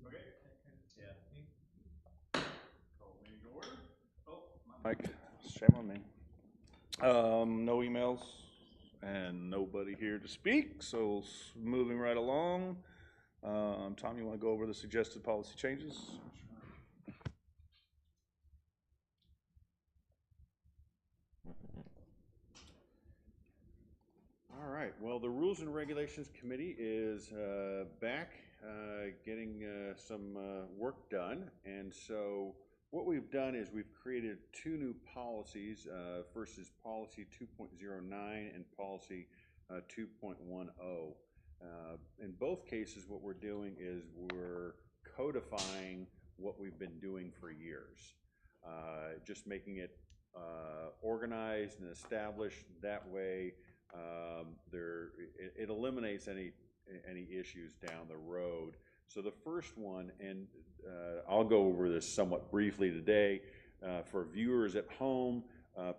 Okay. Yeah. Call meeting to order. Oh, Mike, shame on me. No emails and nobody here to speak, so moving right along. Tom, you want to go over the suggested policy changes? All right, well, the Rules and Regulations Committee is back getting some work done. And so what we've done is we've created two new policies. First is Policy 2.09 and Policy 2.10. In both cases, what we're doing is we're codifying what we've been doing for years, just making it organized and established that way. It eliminates any issues down the road. So the first one, and I'll go over this somewhat briefly today, for viewers at home,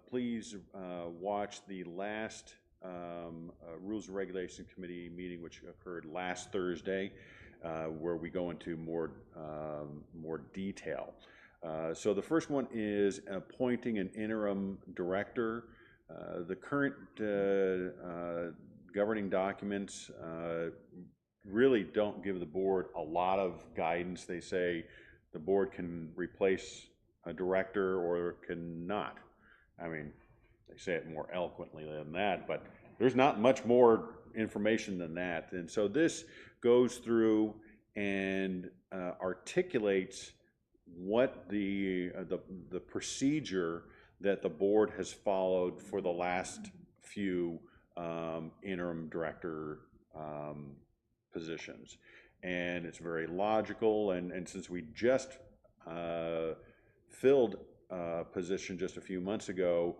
please watch the last Rules and Regulation Committee meeting, which occurred last Thursday, where we go into more detail. So the first one is appointing an interim director. The current governing documents really don't give the board a lot of guidance. They say the board can replace a director or cannot. I mean, they say it more eloquently than that, but there's not much more information than that. And so this goes through and articulates what the procedure that the board has followed for the last few interim director positions. And it's very logical, and since we just filled a position just a few months ago,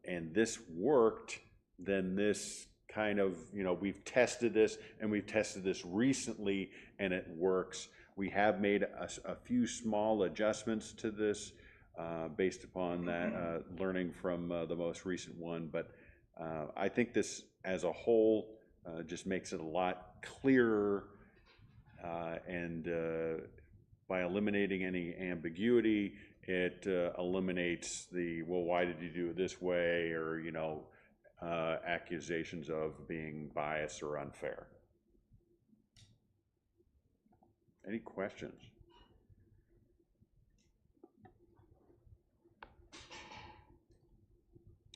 and this worked, then this kind of, we've tested this, and we've tested this recently, and it works. We have made a few small adjustments to this based upon that learning from the most recent one, but I think this as a whole just makes it a lot clearer, and by eliminating any ambiguity, it eliminates the, well, why did you do it this way, or accusations of being biased or unfair. Any questions?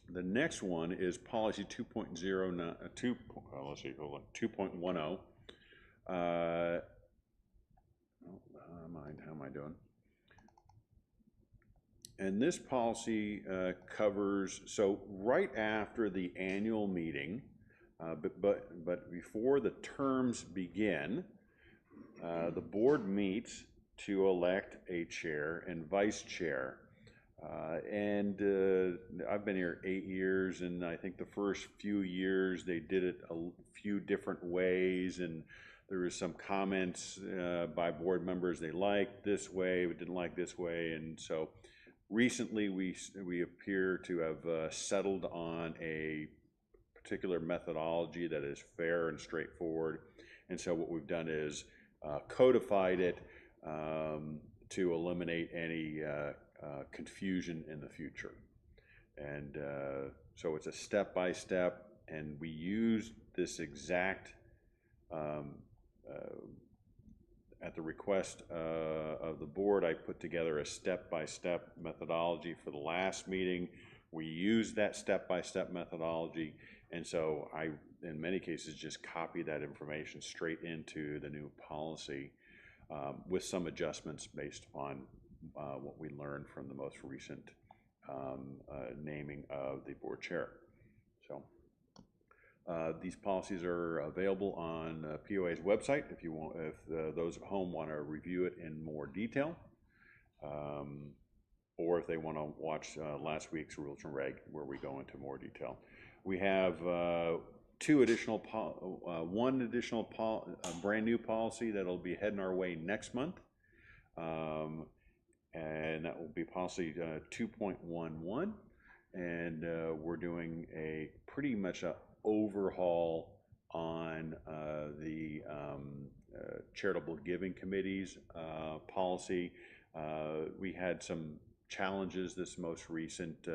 The next one is Policy 2.0, let's see, hold on, 2.10. How am I doing? And this policy covers, so right after the annual meeting, but before the terms begin, the board meets to elect a chair and vice chair. I've been here 8 years, and I think the first few years they did it a few different ways, and there was some comments by board members they liked this way, but didn't like this way, and so recently we appear to have settled on a particular methodology that is fair and straightforward, and so what we've done is codified it to eliminate any confusion in the future. And so it's a step-by-step, and we use this exact, at the request of the board, I put together a step-by-step methodology for the last meeting. We use that step-by-step methodology, and so I, in many cases, just copy that information straight into the new policy with some adjustments based on what we learned from the most recent naming of the board chair. So these policies are available on POA's website if you want, if those at home want to review it in more detail, or if they want to watch last week's Rules and Reg where we go into more detail. We have one additional brand new policy that'll be heading our way next month. And that will be policy 2.11, and we're doing a pretty much a overhaul on the charitable giving committee's policy. We had some challenges this most recent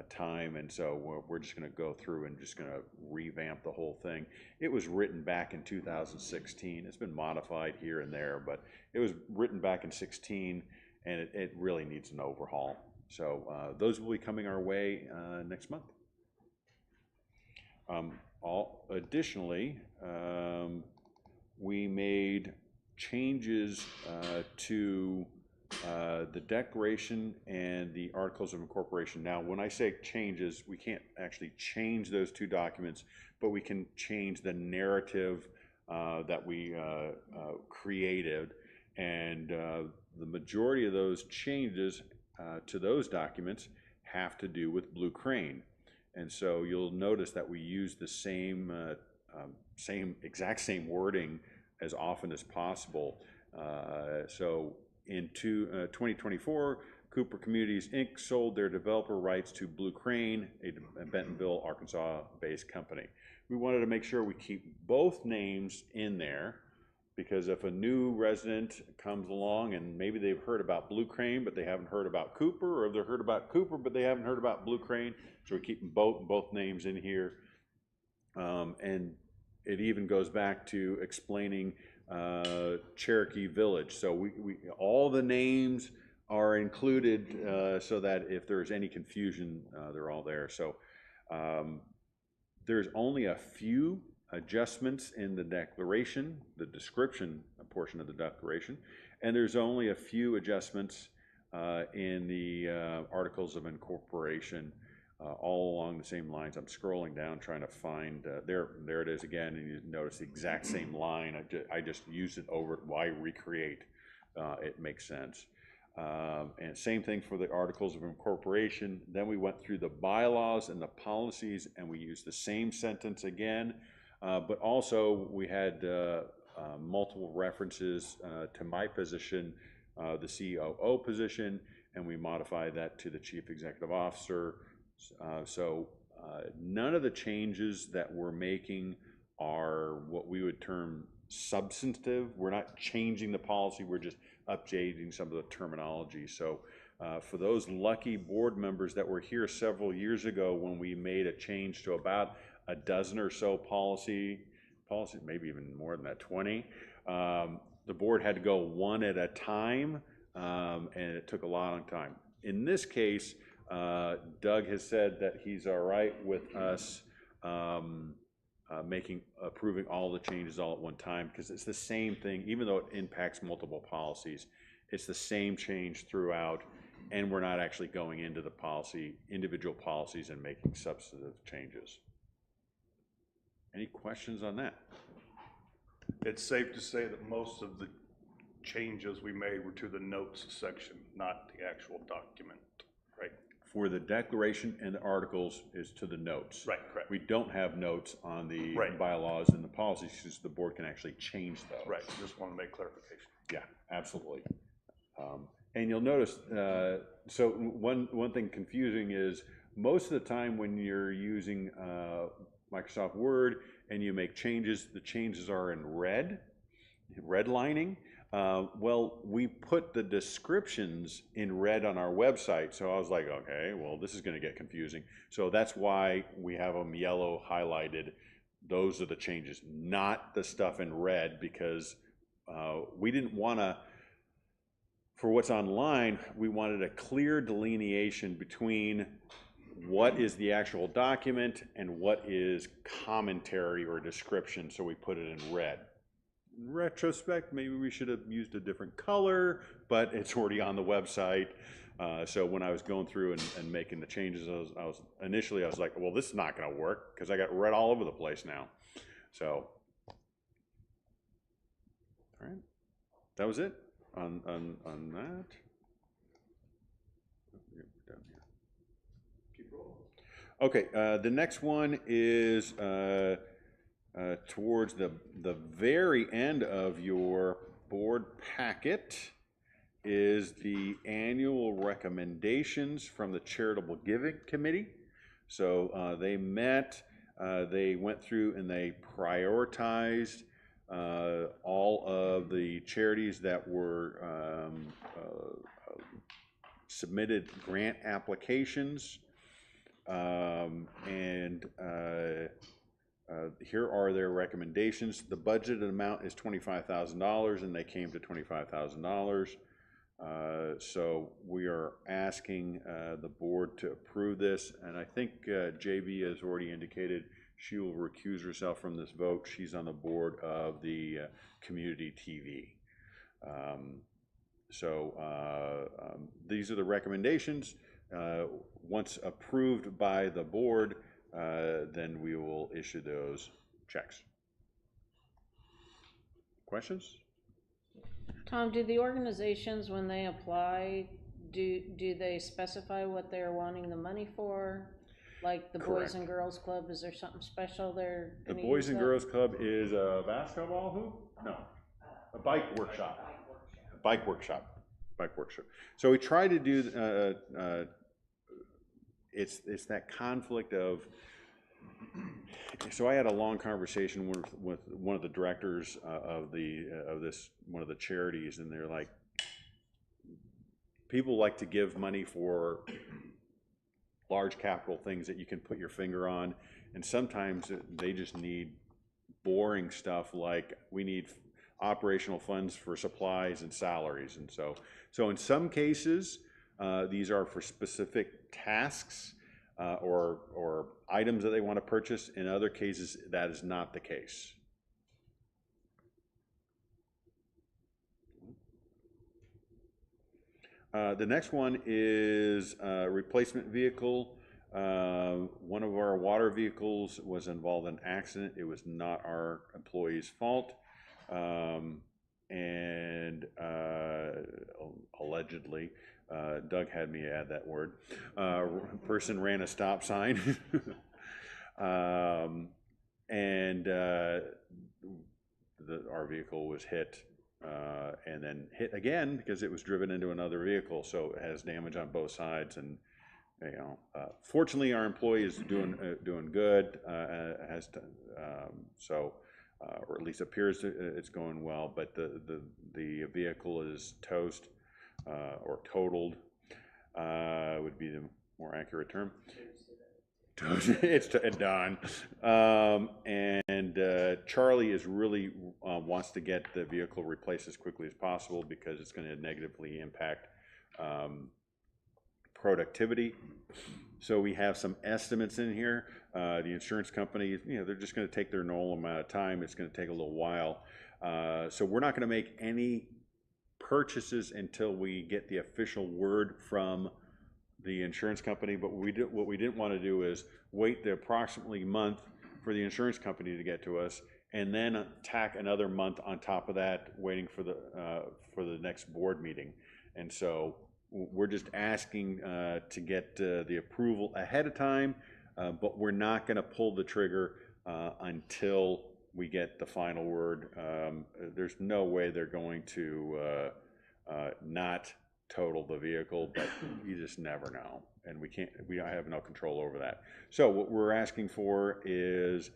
time, and so we're just going to go through and just going to revamp the whole thing. It was written back in 2016. It's been modified here and there, but it was written back in 16, and it really needs an overhaul. So those will be coming our way next month. Additionally, we made changes to the declaration and the articles of incorporation. Now, when I say changes, we can't actually change those two documents, but we can change the narrative that we created. And the majority of those changes to those documents have to do with Blue Crane. And so you'll notice that we use the exact same wording as often as possible. So in 2024, Cooper Communities Inc. sold their developer rights to Blue Crane, a Bentonville, Arkansas-based company. We wanted to make sure we keep both names in there, because if a new resident comes along and maybe they've heard about Blue Crane but they haven't heard about Cooper, or they've heard about Cooper but they haven't heard about Blue Crane, so we're keeping both names in here. And it even goes back to explaining Cherokee Village. So we all the names are included so that if there's any confusion, they're all there. So there's only a few adjustments in the declaration, the description portion of the declaration, and there's only a few adjustments in the articles of incorporation, all along the same lines. I'm scrolling down trying to find, there it is again, and you notice the exact same line. I just used it over. Why recreate? It makes sense. And same thing for the articles of incorporation. Then we went through the bylaws and the policies, and we used the same sentence again, but also we had multiple references to my position, the COO position, and we modified that to the Chief Executive Officer. So none of the changes that we're making are what we would term substantive. We're not changing the policy, we're just updating some of the terminology. So for those lucky board members that were here several years ago when we made a change to about a dozen or so policies, maybe even more than that, 20, the board had to go one at a time, and it took a long time. In this case, Doug has said that he's all right with us approving all the changes all at one time, because it's the same thing. Even though it impacts multiple policies, it's the same change throughout, and we're not actually going into the individual policies and making substantive changes. Any questions on that? It's safe to say that most of the changes we made were to the notes section, not the actual document, right? For the declaration and the articles is to the notes. Right, correct. We don't have notes on the bylaws and the policies, because the board can actually change those. Right, just want to make clarification. Yeah, absolutely. And you'll notice, so one thing confusing is most of the time when you're using Microsoft Word and you make changes, the changes are in redlining. Well, we put the descriptions in red on our website, so I was like, okay, well, this is going to get confusing. So that's why we have them yellow highlighted. Those are the changes, not the stuff in red, because we didn't want to, for what's online, we wanted a clear delineation between what is the actual document and what is commentary or description, so we put it in red. In retrospect, maybe we should have used a different color, but it's already on the website. So when I was going through and making the changes, initially I was like, well, this is not going to work because I got red all over the place now. So, all right, that was it on that. Okay, the next one is towards the very end of your board packet is the annual recommendations from the Charitable Giving Committee. So they met They went through and they prioritized all of the charities that were submitted grant applications, and here are their recommendations. The budgeted amount is $25,000, and they came to $25,000. So we are asking the board to approve this, and I think JB has already indicated she will recuse herself from this vote. She's on the board of the community TV. These are the recommendations. Once approved by the board, then we will issue those checks. Questions? Tom, do the organizations, when they apply, do they specify what they're wanting the money for? Like the Correct. Boys and Girls Club, is there something special they're The gonna Boys use and that? Girls Club is a basketball hoop? No, a bike workshop. Bike workshop. So we try to do, it's that conflict of, so I had a long conversation with one of the directors of one of the charities, and they're like, people like to give money for large capital things that you can put your finger on, and sometimes they just need boring stuff like we need operational funds for supplies and salaries. And so in some cases, these are for specific tasks or items that they want to purchase. In other cases, that is not the case. The next one is replacement vehicle. One of our water vehicles was involved in an accident. It was not our employee's fault. And allegedly, Doug had me add that word, person ran a stop sign. Our vehicle was hit and then hit again because it was driven into another vehicle, so it has damage on both sides. And fortunately, our employee is doing good, or at least appears it's going well. But the vehicle is toast or totaled, would be the more accurate term. It's done. Charlie is really wants to get the vehicle replaced as quickly as possible because it's going to negatively impact productivity. So we have some estimates in here. The insurance company, they're just going to take their normal amount of time. It's going to take a little while. So we're not going to make any purchases until we get the official word from the insurance company. But what we didn't want to do is wait the approximately month for the insurance company to get to us, and then tack another month on top of that, waiting for the next board meeting. And so we're just asking to get the approval ahead of time, but we're not going to pull the trigger until we get the final word. There's no way they're going to not total the vehicle, but you just never know, and we don't have no control over that. So what we're asking for is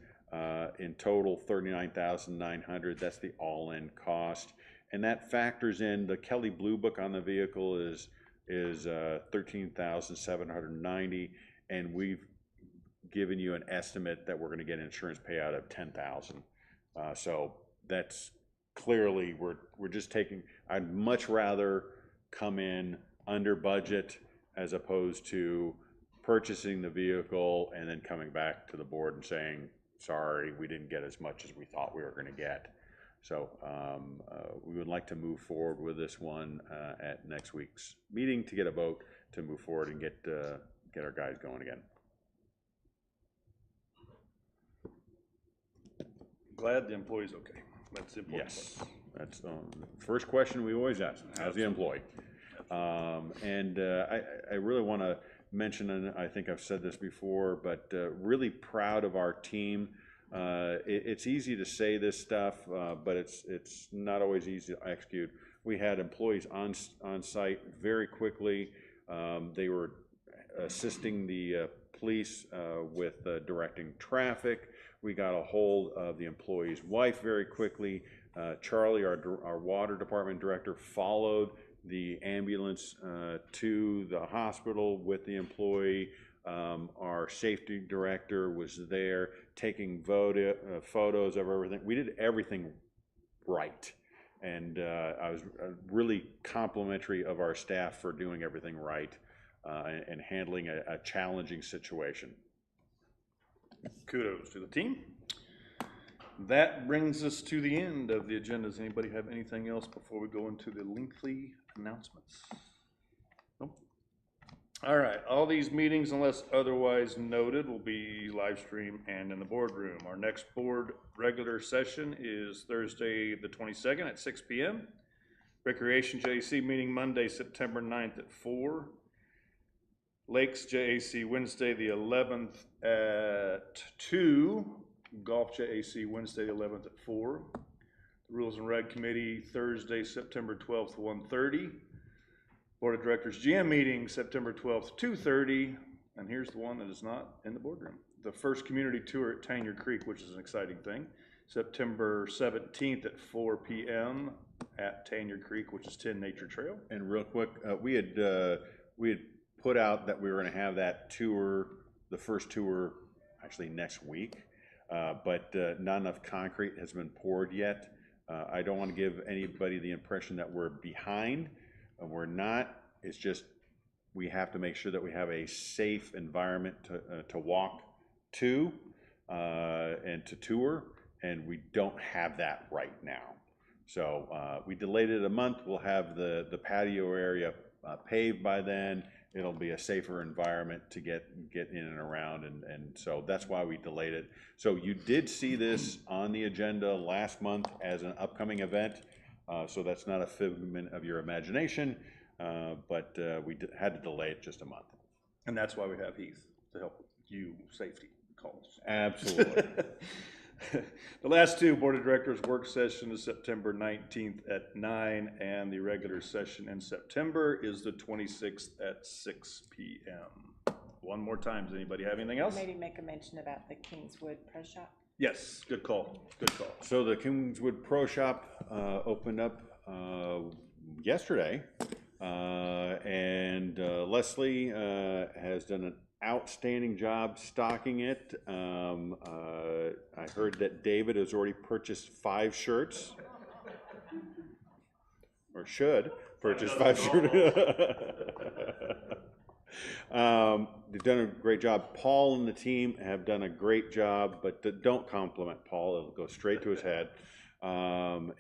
in total $39,900. That's the all-in cost, and that factors in the Kelley Blue Book on the vehicle is $13,790, and we've given you an estimate that we're going to get insurance payout of $10,000. So that's clearly we're just taking. I'd much rather come in under budget as opposed to purchasing the vehicle and then coming back to the board and saying, sorry, we didn't get as much as we thought we were going to get. So we would like to move forward with this one at next week's meeting to get a vote to move forward and get our guys going again. Glad the employee's okay. That's the important Yes, part. that's the first question we always ask. How's the employee? I really want to mention, and I think I've said this before, but really proud of our team. It's easy to say this stuff, but it's not always easy to execute. We had employees on site very quickly. They were assisting the police with directing traffic. We got a hold of the employee's wife very quickly. Charlie, our water department director, followed the ambulance to the hospital with the employee. Our safety director was there taking photos of everything. We did everything right. And I was really complimentary of our staff for doing everything right and handling a challenging situation. Kudos to the team. That brings us to the end of the agenda. Does anybody have anything else before we go into the lengthy announcements? Nope. All right, all these meetings, unless otherwise noted, will be live stream and in the boardroom. Our next board regular session is Thursday, the 22nd at 6 p.m. Recreation JAC meeting Monday, September 9th at 4. Lakes JAC Wednesday, the 11th at 2. Golf JAC Wednesday, the 11th at 4. The Rules and Reg Committee Thursday, September 12th, 1:30. Board of Directors GM meeting September 12th, 2:30. And here's the one that is not in the boardroom. The first community tour at Tanier Creek, which is an exciting thing. September 17th at 4 p.m. at Tanier Creek, which is 10 Nature Trail. And real quick, we had put out that we were going to have that tour, the first tour, actually next week, but not enough concrete has been poured yet. I don't want to give anybody the impression that we're behind. We're not. It's just we have to make sure that we have a safe environment to walk to and to tour, and we don't have that right now. So we delayed it a month. We'll have the patio area paved by then. It'll be a safer environment to get in and around, and so that's why we delayed it. So you did see this on the agenda last month as an upcoming event, so that's not a figment of your imagination, but we had to delay it just a month. And that's why we have Heath, to help you safety calls. Absolutely. The last two Board of Directors work session is September 19th at 9, and the regular session in September is the 26th at 6 p.m. One more time, does anybody have anything else? Maybe make a mention about the Kingswood Pro Shop. Yes, good call, good call. So the Kingswood Pro Shop opened up yesterday, and Leslie has done an outstanding job stocking it. I heard that David has already purchased 5 shirts, or should purchase 5 shirts. They've done a great job. Paul and the team have done a great job, but don't compliment Paul. It'll go straight to his head. We're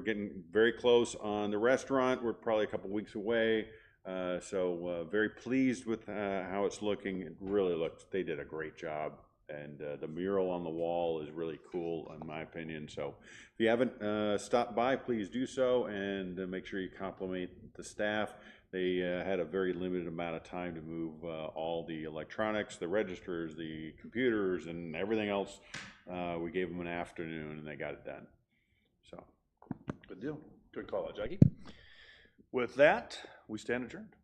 getting very close on the restaurant. We're probably a couple weeks away. So very pleased with how it's looking. It really looks, they did a great job. And the mural on the wall is really cool, in my opinion. So if you haven't stopped by, please do so, and make sure you compliment the staff. They had a very limited amount of time to move all the electronics, the registers, the computers, and everything else. We gave them an afternoon, and they got it done. So Good deal. Good call, Jackie. With that, we stand adjourned.